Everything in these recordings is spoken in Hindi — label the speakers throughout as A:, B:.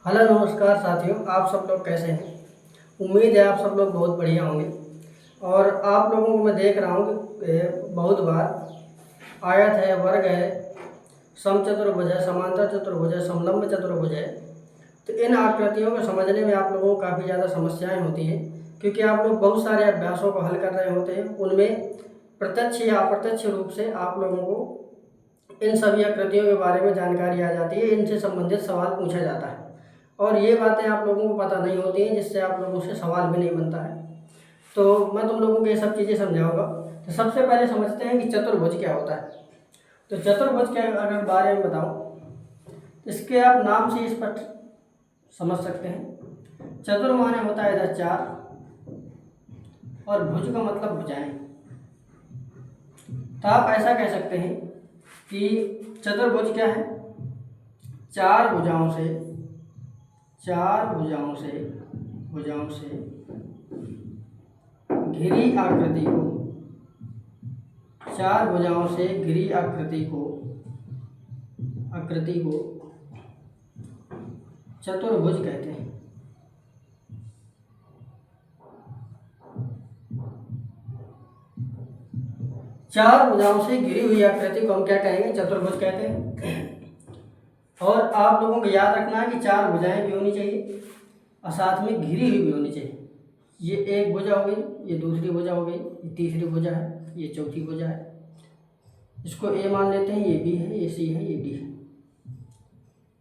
A: हेलो नमस्कार साथियों, आप सब लोग कैसे हैं। उम्मीद है आप सब लोग बहुत बढ़िया होंगे। और आप लोगों को मैं देख रहा हूँ कि बहुत बार आयत है, वर्ग है, समचतुर्भुज है, समांतर चतुर्भुज है, समलंब चतुर्भुज है। तो इन आकृतियों को समझने में आप लोगों को काफ़ी ज़्यादा समस्याएं होती हैं, क्योंकि आप लोग बहुत सारे अभ्यासों को हल कर रहे होते हैं। उनमें प्रत्यक्ष या अप्रत्यक्ष रूप से आप लोगों को इन सभी आकृतियों के बारे में जानकारी आ जाती है, इनसे संबंधित सवाल पूछा जाता है। और ये बातें आप लोगों को पता नहीं होती हैं, जिससे आप लोगों से सवाल भी नहीं बनता है। तो मैं तुम लोगों को ये सब चीज़ें समझाऊंगा। तो सबसे पहले समझते हैं कि चतुर्भुज क्या होता है। तो चतुर्भुज के अगर बारे में बताऊं, इसके आप नाम से स्पष्ट समझ सकते हैं। चतुर माने होता है इधर चार, और भुज का मतलब भुजाएं। तो आप ऐसा कह सकते हैं कि चतुर्भुज क्या है, चार भुजाओं से घिरी आकृति को, चार भुजाओं से घिरी आकृति को चतुर्भुज कहते हैं। चार भुजाओं से घिरी हुई आकृति को हम क्या कहेंगे, चतुर्भुज कहते हैं। और आप लोगों को याद रखना है कि चार भुजाएं भी होनी चाहिए और साथ में घिरी हुई भी होनी चाहिए। ये एक भुजा हो गई, ये दूसरी भुजा हो गई, ये तीसरी भुजा है, ये चौथी भुजा है। इसको ए मान लेते हैं, ये बी है, ये सी है, ये डी है।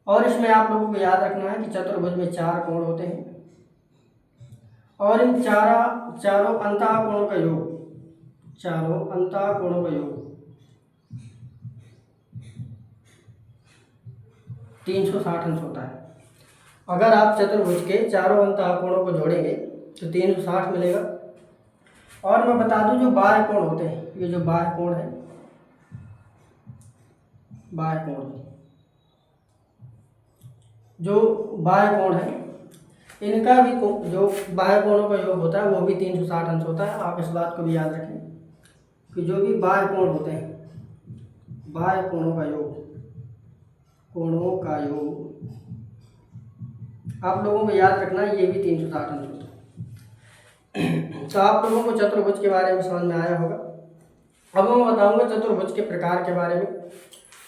A: और इसमें आप लोगों को याद रखना है कि चतुर्भुज में चार कोण होते हैं, और इन चारों अंतः कोणों का योग, 360 अंश होता है। अगर आप चतुर्भुज के चारों अंतः कोणों को जोड़ेंगे तो 360 मिलेगा। और मैं बता दूं, जो बाह्य कोण होते हैं, ये जो बाह्य कोण है, जो बाह्य कोण है, इनका भी जो बाह्य कोणों का योग होता है वो भी 360 अंश होता है। आप इस बात को भी याद रखें कि जो भी बाह्य कोण होते हैं, बाह्य कोणों का योग आप लोगों को याद रखना है, ये भी 360 अंश होता है। तो आप लोगों को चतुर्भुज के बारे में समझ में आया होगा। अब मैं बताऊंगा चतुर्भुज के प्रकार के बारे में।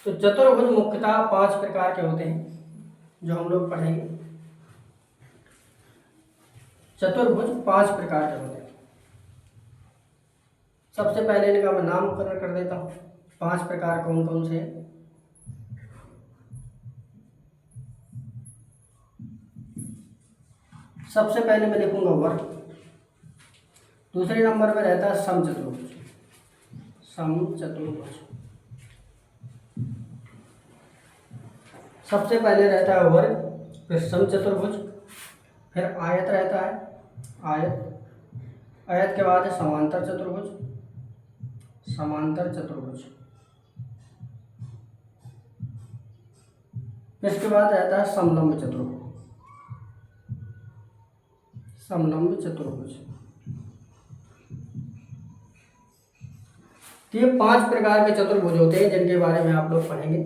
A: तो चतुर्भुज मुख्यतः 5 प्रकार के होते हैं, जो हम लोग पढ़ेंगे। चतुर्भुज 5 प्रकार के होते हैं। सबसे पहले इनका मैं नामकरण कर देता हूँ। 5 प्रकार कौन कौन से हैं। सबसे पहले मैं लिखूंगा वर्ग। दूसरे नंबर पर रहता है समचतुर्भुज। सबसे पहले रहता है वर्ग, फिर समचतुर्भुज, फिर आयत रहता है, आयत के बाद है समांतर चतुर्भुज, इसके बाद रहता है समलंब चतुर्भुज। तो ये 5 प्रकार के चतुर्भुज होते हैं, जिनके बारे में आप लोग पढ़ेंगे।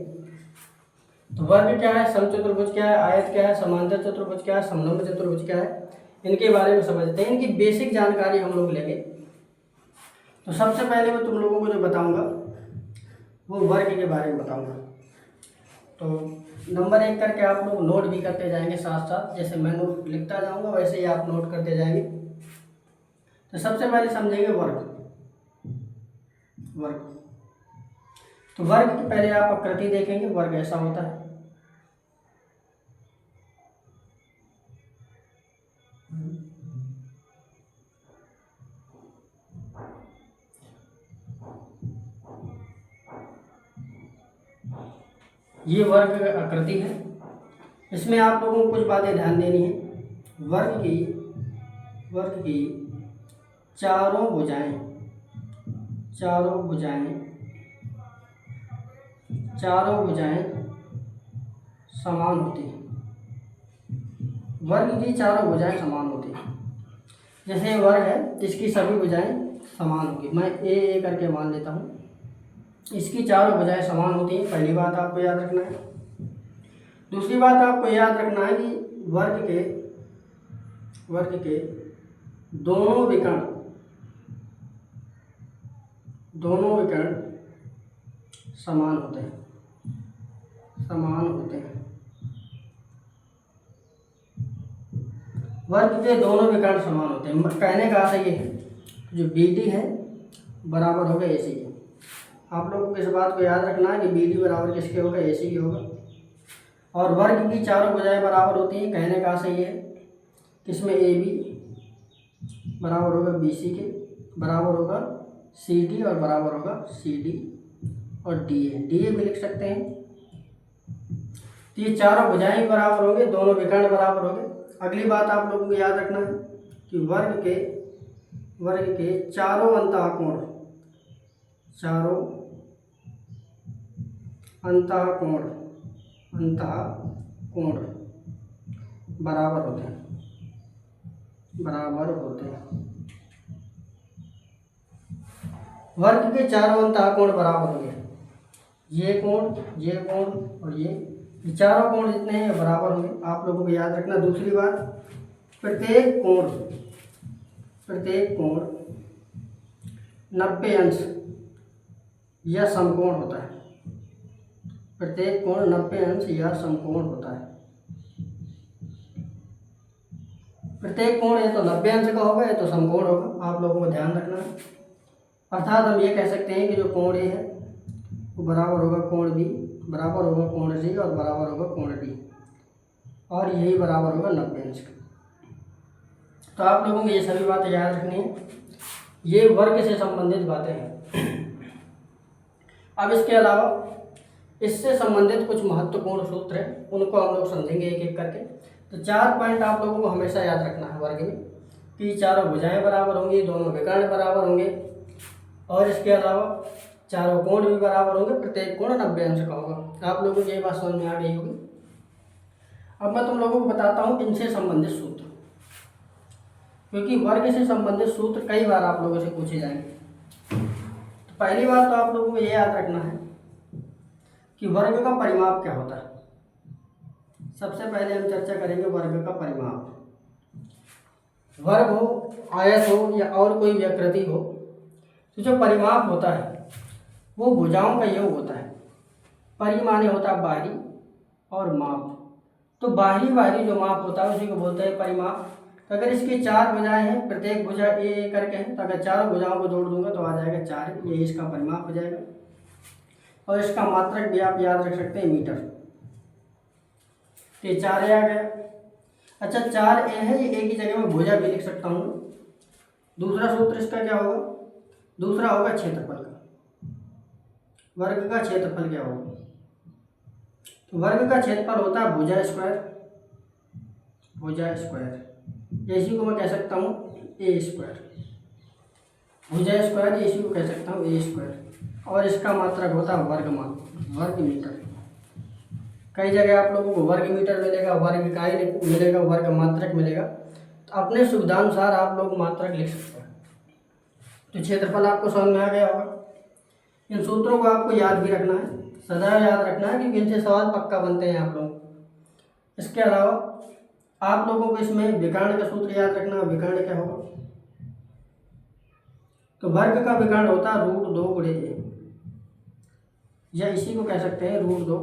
A: तो वर्ग क्या है, समचतुर्भुज क्या है, आयत क्या है, समांतर चतुर्भुज क्या है, समलंब चतुर्भुज क्या है, इनके बारे में समझते हैं। इनकी बेसिक जानकारी हम लोग लेंगे। तो सबसे पहले मैं तुम लोगों को जो बताऊंगा वो वर्ग के बारे में बताऊंगा। तो नंबर 1 करके आप लोग नोट भी करते जाएंगे साथ साथ, जैसे मैं नोट लिखता जाऊंगा वैसे ही आप नोट करते जाएंगे। तो सबसे पहले समझेंगे वर्ग। तो वर्ग की पहले आप आकृति देखेंगे, वर्ग ऐसा होता है। ये वर्ग आकृति है। इसमें आप लोगों को कुछ बातें ध्यान देनी है। वर्ग की चारों भुजाएं समान होती हैं। वर्ग की चारों भुजाएं समान होती हैं। जैसे वर्ग है, इसकी सभी भुजाएं समान होगी। मैं ए करके मान लेता हूँ। इसकी चारों भुजाएं समान होती हैं, पहली बात आपको याद रखना है। दूसरी बात आपको याद रखना है कि वर्ग के दोनों विकर्ण समान होते हैं। वर्ग के दोनों विकर्ण समान होते हैं। कहने का अर्थ ये है जो BD है बराबर होगा AC के। आप लोगों को इस बात को याद रखना है कि BD बराबर किसके होगा, AC के होगा। और वर्ग की चारों भुजाएं बराबर होती हैं। कहने का अर्थ ये है कि इसमें AB बराबर होगा BC के, बराबर होगा CD और बराबर होगा CD और DA भी लिख सकते हैं। तो ये चारों भुजाएं बराबर होंगे, दोनों विकर्ण बराबर होंगे। अगली बात आप लोगों को याद रखना है कि वर्ग के चारों अंतःकोण बराबर होते हैं। वर्ग के चारों अंतःकोण बराबर होंगे। ये कोण और ये चारों कोण जितने हैं बराबर होंगे। आप लोगों को याद रखना। दूसरी बात, प्रत्येक कोण 90 अंश या समकोण होता है। प्रत्येक कोण 90 अंश या समकोण होता है। प्रत्येक कोण या तो 90 अंश का होगा या तो समकोण होगा। आप लोगों को ध्यान रखना है। अर्थात हम ये कह सकते हैं कि जो कोण A है वो बराबर होगा कोण B, बराबर होगा कोण C और बराबर होगा कोण D, और यही बराबर होगा 90 अंश का। तो आप लोगों को ये सभी बातें याद रखनी है। ये वर्ग से संबंधित बातें हैं। अब इसके अलावा इससे संबंधित कुछ महत्वपूर्ण सूत्र हैं, उनको हम लोग समझेंगे एक एक करके। तो 4 पॉइंट आप लोगों को हमेशा याद रखना है वर्ग में कि चारों भुजाएं बराबर होंगी, दोनों विकर्ण बराबर होंगे, और इसके अलावा चारों कोण भी बराबर होंगे। प्रत्येक कोण 90 अंश का होगा। आप लोगों को ये बात समझ में आ गई होगी। अब मैं तुम लोगों को बताता हूँ इनसे संबंधित सूत्र, क्योंकि वर्ग से संबंधित सूत्र कई बार आप लोगों से पूछे जाएंगे। तो पहली बात तो आप लोगों को ये याद रखना है कि वर्ग का परिमाप क्या होता है। सबसे पहले हम चर्चा करेंगे वर्ग का परिमाप। वर्ग हो, आयत हो या और कोई आकृति हो, तो जो परिमाप होता है वो भुजाओं का योग होता है। परि माने होता है बाहरी और माप, तो बाहरी जो माप होता है उसी को बोलते हैं परिमाप। तो अगर इसकी 4 भुजाएं हैं, प्रत्येक भुजा A करके है, तो अगर चारों भुजाओं को जोड़ दूंगा तो आ जाएगा 4, ये इसका परिमाप हो जाएगा। और इसका मात्रक भी आप याद रख सकते हैं मीटर। तो 4A आ गया। अच्छा 4A है, ये A की जगह में भुजा भी लिख सकता हूँ। दूसरा सूत्र इसका क्या होगा, दूसरा होगा क्षेत्रफल का। वर्ग का क्षेत्रफल क्या होगा, तो वर्ग का क्षेत्रफल होता है भुजा स्क्वायर। इसी को मैं कह सकता हूँ A स्क्वायर। भुजा स्क्वायर इसी को कह सकता हूँ A स्क्वायर। और इसका मात्रक होता है वर्ग मीटर। कई जगह आप लोगों को वर्ग मीटर मिलेगा, वर्ग इकाई मिलेगा, वर्ग मात्रक मिलेगा। तो अपने सुविधानुसार आप लोग मात्रक लिख सकते हैं। तो क्षेत्रफल आपको समझ में आ गया होगा। इन सूत्रों को आपको याद भी रखना है, सदैव याद रखना है, क्योंकि इनसे सवाल पक्का बनते हैं आप लोग। इसके अलावा आप लोगों को इसमें विकर्ण का सूत्र याद रखना है। विकर्ण क्या होगा, तो वर्ग का विकर्ण होता है √2 गुणे A, या इसी को कह सकते हैं √2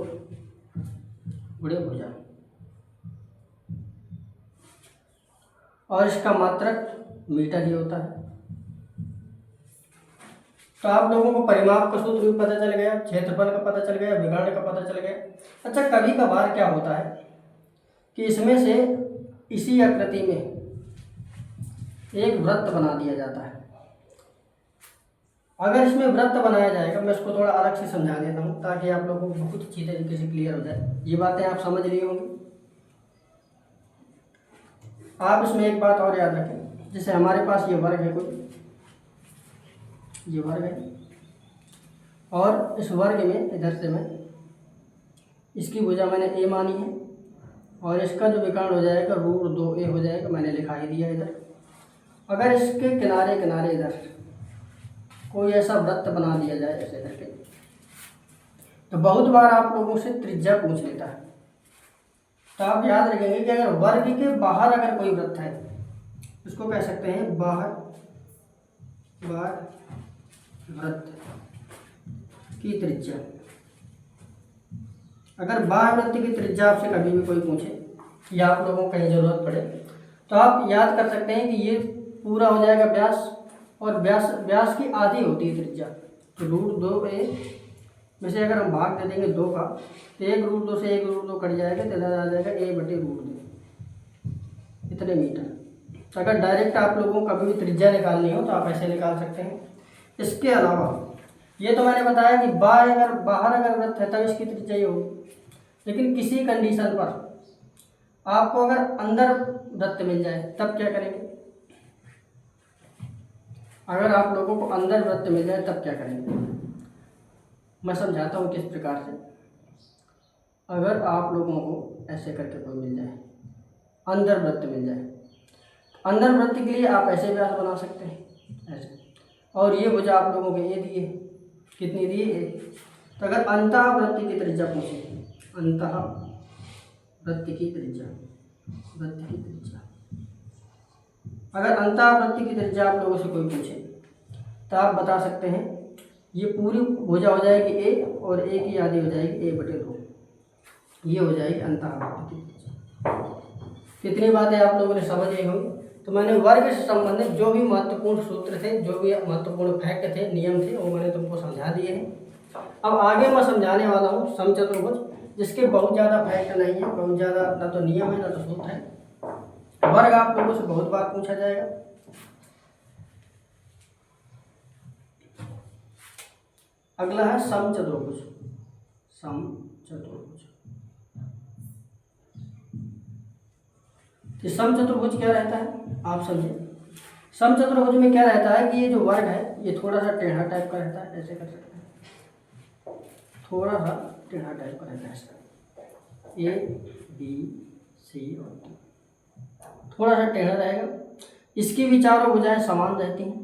A: गुणे भुजा, और इसका मात्रक मीटर ही होता है। तो आप लोगों को परिमाप का सूत्र भी पता चल गया, क्षेत्रफल का पता चल गया, विकर्ण का पता चल गया। अच्छा कभी कभार क्या होता है कि इसमें से इसी आकृति में एक वृत्त बना दिया जाता है। अगर इसमें वृत्त बनाया जाएगा, मैं इसको थोड़ा अलग से समझा देता हूँ ताकि आप लोगों को बहुत अच्छी तरीके से क्लियर हो जाए। ये बातें आप समझ लिए होंगे। आप इसमें एक बात और याद रखें, जैसे हमारे पास ये वर्ग है, कोई ये वर्ग है, और इस वर्ग में इधर से मैं इसकी भुजा मैंने A मानी है, और इसका जो विकर्ण हो जाएगा √2A हो जाएगा, मैंने लिखा ही दिया इधर। अगर इसके किनारे किनारे इधर कोई ऐसा वृत्त बना दिया जाए ऐसे करके, तो बहुत बार आप लोगों से त्रिज्या पूछ लेता है तो आप याद रखेंगे कि अगर वर्ग के बाहर अगर कोई वृत्त है, उसको कह सकते हैं बाहर वृत्त की त्रिज्या। अगर बाह्य वृत्त की त्रिज्या आपसे कभी भी कोई पूछे या आप लोगों को कहीं ज़रूरत पड़े, तो आप याद कर सकते हैं कि ये पूरा हो जाएगा व्यास, और व्यास की आधी होती है त्रिज्या। तो √2a में से अगर हम भाग दे देंगे 2 का, तो 1√2 से 1√2 कट जाएगा, तो इधर आ जाएगा a/√2 इतने मीटर। तो अगर डायरेक्ट आप लोगों को कभी भी त्रिज्या निकालनी हो तो आप ऐसे निकाल सकते हैं। इसके अलावा ये तो मैंने बताया कि बाहर अगर वृत्त है तब इसकी त्रिज्या ही होगी, लेकिन किसी कंडीशन पर आपको अगर अंदर वृत्त मिल जाए तब क्या करेंगे? अगर आप लोगों को अंदर वृत्त मिल जाए तब क्या करेंगे, मैं समझाता हूँ किस प्रकार से। अगर आप लोगों को ऐसे करके कोई मिल जाए, अंदर वृत्त मिल जाए, अंदर वृत्त के लिए आप ऐसे व्यास बना सकते हैं ऐसे, और ये भुजा आप लोगों के ये दिए, कितनी दिए? 1। तो अगर अंतः वृत्त की त्रिज्या पूछे, अंतः वृत्त की त्रिज्या, अगर अंतः वृत्त की त्रिज्या आप लोगों से कोई पूछे तो आप बता सकते हैं ये पूरी भुजा हो जाएगी a, और a की आधी हो जाएगी a/2, ये हो जाएगी अंतः वृत्त की त्रिज्या। कितनी बातें आप लोगों ने समझ गई होंगी। तो मैंने वर्ग से संबंधित जो भी महत्वपूर्ण सूत्र थे, जो भी महत्वपूर्ण फैक्ट थे, नियम थे, वो मैंने तुमको समझा दिए हैं। अब आगे मैं समझाने वाला हूँ समचतुर्भुज, जिसके बहुत ज़्यादा फैक्ट नहीं है, बहुत ज़्यादा ना तो नियम है ना तो सूत्र है। वर्ग आप लोगों से बहुत बार पूछा जाएगा। अगला है समचतुर्भुज। समचतुर्भुज क्या रहता है आप समझे। समचतुर्भुज में क्या रहता है कि ये जो वर्ग है ये थोड़ा सा टेढ़ा टाइप का रहता है, ऐसे कर सकते हैं, थोड़ा सा टेढ़ा टाइप का रहता है इसका, A B C और D थोड़ा सा टेढ़ा रहेगा। इसकी भी चारों भुजाएं समान रहती हैं,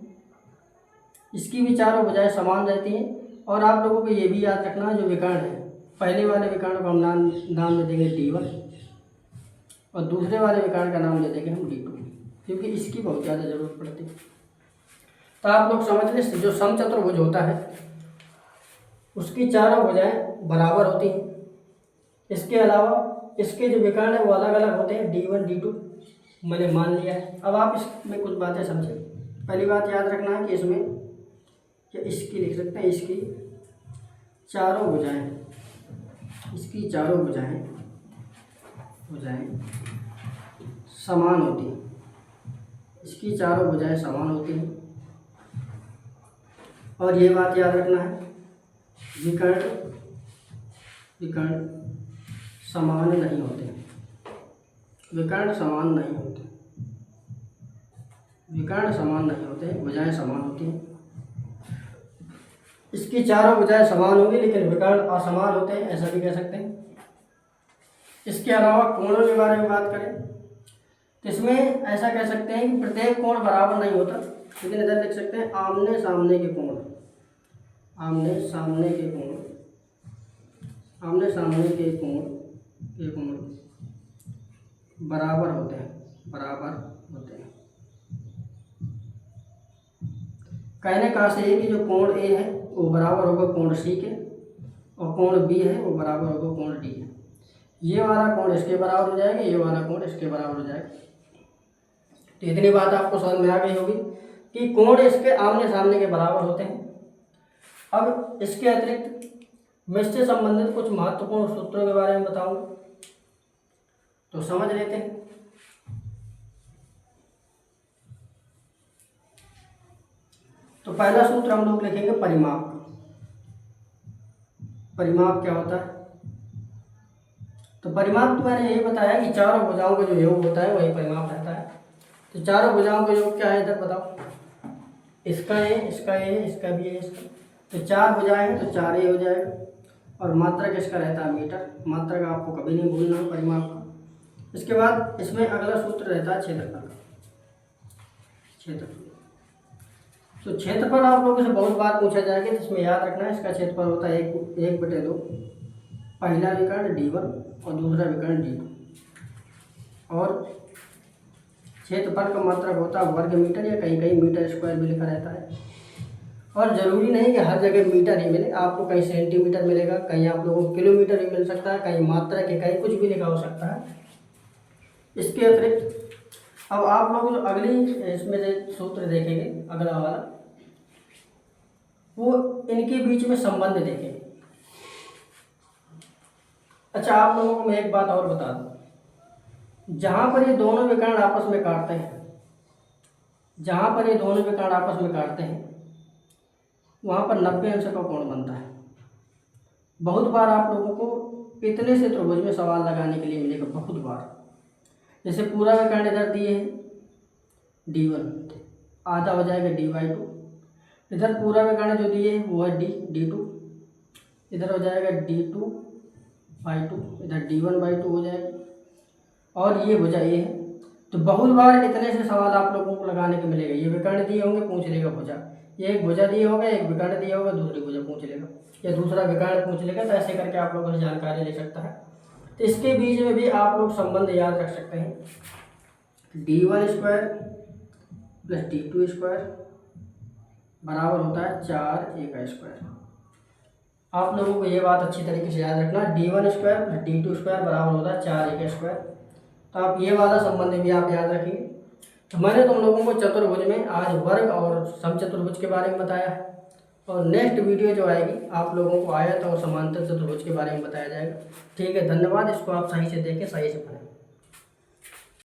A: रहती हैं। और आप लोगों को ये भी याद रखना है जो विकर्ण है, पहले वाले विकर्ण को हम नाम में देंगे D1 और दूसरे वाले विकर्ण का नाम दे देंगे हम D2, क्योंकि इसकी बहुत ज़्यादा ज़रूरत पड़ती है। तो आप लोग समझ लें जो समचतुर्भुज होता है उसकी चारों भुजाएं बराबर होती हैं। इसके अलावा इसके जो विकर्ण है वो अलग अलग होते हैं, D1 D2 मैंने मान लिया है। अब आप इसमें कुछ बातें समझें। पहली बात याद रखना है कि इसमें क्या इसकी लिख सकते हैं, इसकी चारों भुजाएं समान होती हैं, इसकी चारों भुजाएं समान होती हैं। और ये बात याद रखना है विकर्ण समान नहीं होते, विकर्ण समान नहीं होते, भुजाएं समान होती हैं। इसकी चारों भुजाएं समान होंगी लेकिन विकर्ण असमान होते हैं, ऐसा भी कह सकते हैं। इसके अलावा कोणों के बारे में बात करें तो इसमें ऐसा कह सकते हैं कि प्रत्येक कोण बराबर नहीं होता, लेकिन इधर लिख सकते हैं आमने सामने के कोण बराबर होते हैं। कहने का से है कि जो कोण A है वो बराबर होगा कोण C के, और कोण B है वो बराबर होगा कोण D के। ये वाला कोण इसके बराबर हो जाएगा, ये वाला कोण इसके बराबर हो जाएगा। तो इतनी बात आपको समझ में आ गई होगी कि कोण इसके आमने सामने के बराबर होते हैं। अब इसके अतिरिक्त मैं इससे संबंधित कुछ महत्वपूर्ण सूत्रों के बारे में बताऊंगा, तो समझ लेते हैं। तो पहला सूत्र हम लोग लिखेंगे परिमाप। परिमाप क्या होता है? तो परिमाप तो मैंने यही बताया कि चारों भुजाओं का जो योग होता है वही परिमाप रहता है। तो चारों भुजाओं का योग क्या है इधर बताओ। इसका ए, इसका ए, इसका भी है, इसका। तो 4 भुजाएं हैं तो 4 ए हो जाएगा। और मात्रक इसका रहता है मीटर, मात्रक आपको कभी नहीं भूलना परिमाप का। इसके बाद इसमें अगला सूत्र रहता है क्षेत्रफल का। तो क्षेत्रफल आप लोगों से बहुत बार पूछा जाएगा, जिसमें याद रखना है इसका क्षेत्रफल होता है 1/2 पहला विकर्ण D1 और दूसरा विकर्ण D2। और क्षेत्रफल का मात्रक होता है वर्ग मीटर या कहीं कहीं मीटर स्क्वायर भी लिखा रहता है। और ज़रूरी नहीं कि हर जगह मीटर ही मिले, आपको कहीं सेंटीमीटर मिलेगा, कहीं आप लोगों को किलोमीटर भी मिल सकता है, कहीं मात्रक है, कहीं कुछ भी लिखा हो सकता है। इसके अतिरिक्त अब आप लोग जो अगली इसमें से सूत्र देखेंगे, अगला वाला, वो इनके बीच में संबंध देखेंगे। अच्छा, आप लोगों को मैं एक बात और बता दूं, जहाँ पर ये दोनों विकर्ण आपस में काटते हैं, जहाँ पर ये दोनों विकर्ण आपस में काटते हैं वहाँ पर 90 अंश का कोण बनता है। बहुत बार आप लोगों को इतने से त्रिभुज में सवाल लगाने के लिए मिलेगा, बहुत बार। जैसे पूरा विकर्ण इधर दिए है D1, आधा हो जाएगा D/2, इधर पूरा विकर्ण जो दिए है वो है D2, इधर हो जाएगा D2/2, इधर D1/2 हो जाएगा, और ये भुजा ये है। तो बहुत बार इतने से सवाल आप लोगों को लगाने के मिलेगा। ये विकर्ण दिए होंगे, पूछ लेगा भुजा, ये एक भुजा दिए होगा, एक विकर्ण दिया होगा, दूसरी भुजा पूछ लेगा, या दूसरा विकर्ण पूछ लेगा। तो ऐसे करके आप लोगों से जानकारी ले सकता है। तो इसके बीच में भी आप लोग संबंध याद रख सकते हैं, D1² + D2² बराबर होता है 4A²। आप लोगों को ये बात अच्छी तरीके से याद रखना, D1² + D2² बराबर होता है 4A²। तो आप ये वाला संबंध भी आप याद रखेंगे। तो मैंने तुम लोगों को चतुर्भुज में आज वर्ग और समचतुर्भुज के बारे में बताया है, और नेक्स्ट वीडियो जो आएगी आप लोगों को आयत और समांतर चतुर्भुज के बारे में बताया जाएगा। ठीक है, धन्यवाद। इसको आप सही से देखें, सही से पढ़ें।